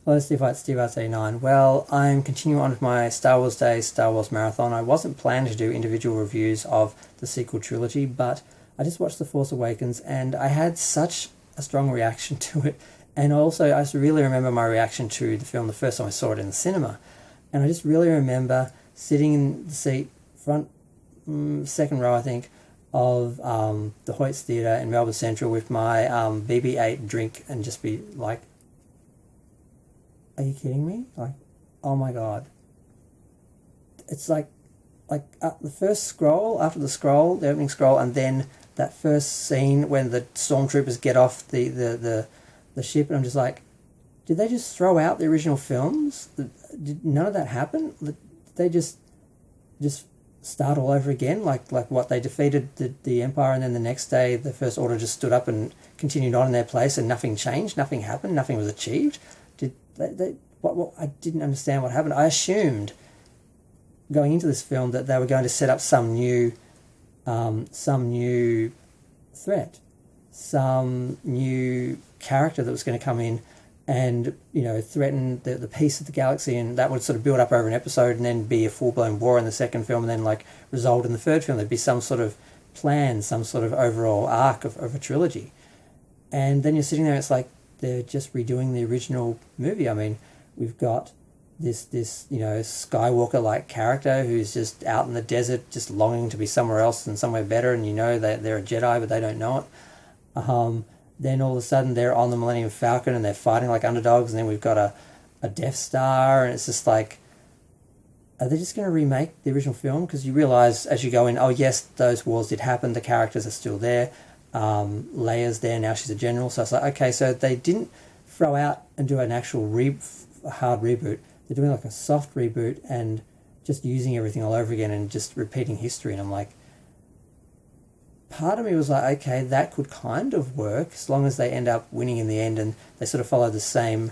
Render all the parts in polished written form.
Hello, Steve Arts 89. Well, I'm continuing on with my Star Wars Day, Star Wars Marathon. I wasn't planning to do individual reviews of the sequel trilogy, but I just watched The Force Awakens and I had such a strong reaction to it. And also, I just really remember my reaction to the film the first time I saw it in the cinema. And I just really remember sitting in the seat, front, second row, I think, of the Hoyts Theatre in Melbourne Central with my BB-8 drink and just be like, are you kidding me? Like, oh my god. It's like the first scroll, after the scroll, the opening scroll, and then that first scene when the stormtroopers get off the ship, and I'm just like, did they just throw out the original films? Did none of that happen? Did they just start all over again? Like what, they defeated the Empire, and then the next day the First Order just stood up and continued on in their place, and nothing changed, nothing happened, nothing was achieved? What I didn't understand what happened. I assumed going into this film that they were going to set up some new threat, some new character that was going to come in and, you know, threaten the peace of the galaxy, and that would sort of build up over an episode and then be a full-blown war in the second film, and then like resolved in the third film. There'd be some sort of plan, some sort of overall arc of a trilogy. And then you're sitting there, it's like they're just redoing the original movie. I mean, we've got this Skywalker-like character who's just out in the desert, just longing to be somewhere else and somewhere better, and you know that they're a Jedi, but they don't know it. Then all of a sudden they're on the Millennium Falcon and they're fighting like underdogs, and then we've got a Death Star, and it's just like, are they just going to remake the original film? Because you realise as you go in, oh yes, those wars did happen, the characters are still there. Leia's there now, she's a general, so it's like, okay, so they didn't throw out and do an actual hard reboot. They're doing like a soft reboot and just using everything all over again and just repeating history. And I'm like, part of me was like, okay, that could kind of work as long as they end up winning in the end and they sort of follow the same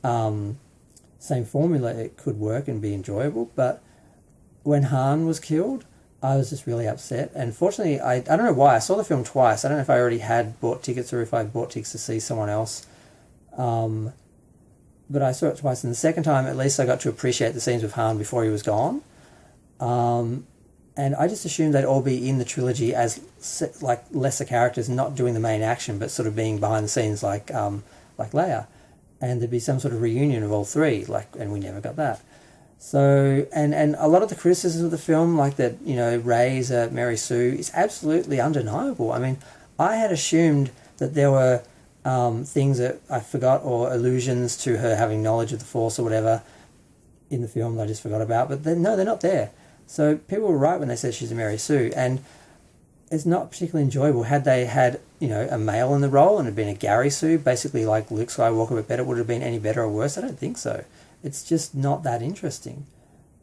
formula. It could work and be enjoyable. But when Han was killed, I was just really upset. And fortunately, I don't know why, I saw the film twice. I don't know if I already had bought tickets or if I bought tickets to see someone else. But I saw it twice, and the second time, at least I got to appreciate the scenes with Han before he was gone. And I just assumed they'd all be in the trilogy as like lesser characters, not doing the main action, but sort of being behind the scenes like Leia. And there'd be some sort of reunion of all three, and we never got that. So, and a lot of the criticisms of the film, like that, you know, Rey's Mary Sue, is absolutely undeniable. I mean, I had assumed that there were things that I forgot, or allusions to her having knowledge of the Force or whatever in the film that I just forgot about, but no, they're not there. So people were right when they said she's a Mary Sue, and it's not particularly enjoyable. Had they had, you know, a male in the role and it had been a Gary Sue, basically like Luke Skywalker but better, would it have been any better or worse? I don't think so. It's just not that interesting.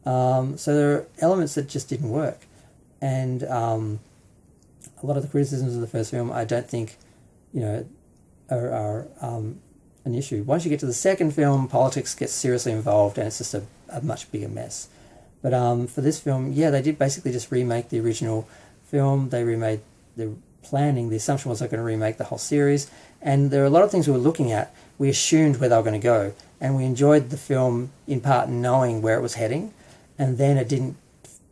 So there are elements that just didn't work. And a lot of the criticisms of the first film, I don't think, you know, are an issue. Once you get to the second film, politics gets seriously involved and it's just a much bigger mess. But for this film, yeah, they did basically just remake the original film. They remade the planning. The assumption was they're going to remake the whole series. And there are a lot of things we were looking at. We assumed where they were going to go. And we enjoyed the film in part knowing where it was heading. And then it didn't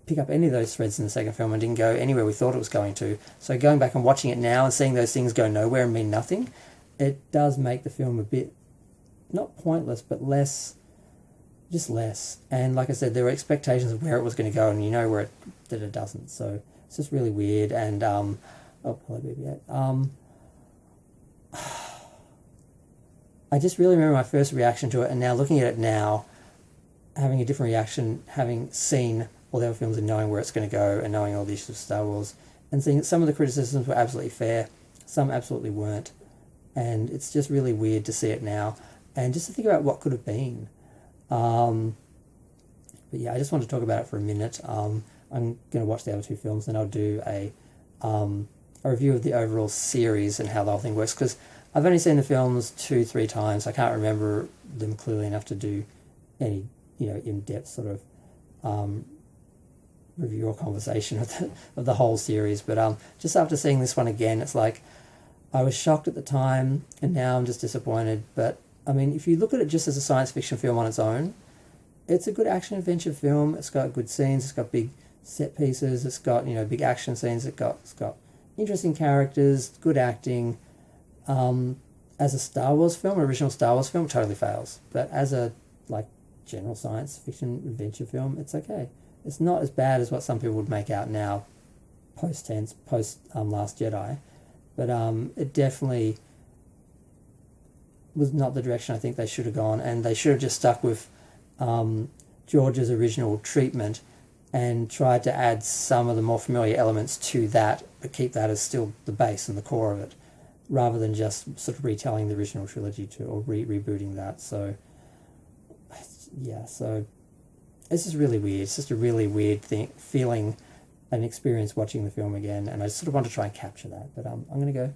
pick up any of those threads in the second film and didn't go anywhere we thought it was going to. So going back and watching it now and seeing those things go nowhere and mean nothing, it does make the film a bit, not pointless, but less. And like I said, there were expectations of where it was going to go, and you know that it doesn't. So it's just really weird. And probably BB-8. I just really remember my first reaction to it, and now looking at it now, having a different reaction, having seen all the other films and knowing where it's going to go, and knowing all the issues of Star Wars, and seeing that some of the criticisms were absolutely fair, some absolutely weren't, and it's just really weird to see it now, and just to think about what could have been. But yeah, I just want to talk about it for a minute. I'm going to watch the other two films, then I'll do a review of the overall series and how the whole thing works, because I've only seen the films 2-3 times. I can't remember them clearly enough to do any, you know, in-depth sort of review or conversation of the whole series. But just after seeing this one again, it's like I was shocked at the time, and now I'm just disappointed. But I mean, if you look at it just as a science fiction film on its own, it's a good action adventure film. It's got good scenes. It's got big set pieces. It's got big action scenes. It's got interesting characters, good acting. As a Star Wars film, original Star Wars film, totally fails. But as a general science fiction adventure film, it's okay. It's not as bad as what some people would make out now, post Last Jedi, but it definitely was not the direction I think they should have gone, and they should have just stuck with George's original treatment and tried to add some of the more familiar elements to that, but keep that as still the base and the core of it, rather than just sort of retelling the original trilogy or rebooting that. So, yeah, so it's just really weird. It's just a really weird feeling and experience watching the film again, and I sort of want to try and capture that. But I'm going to go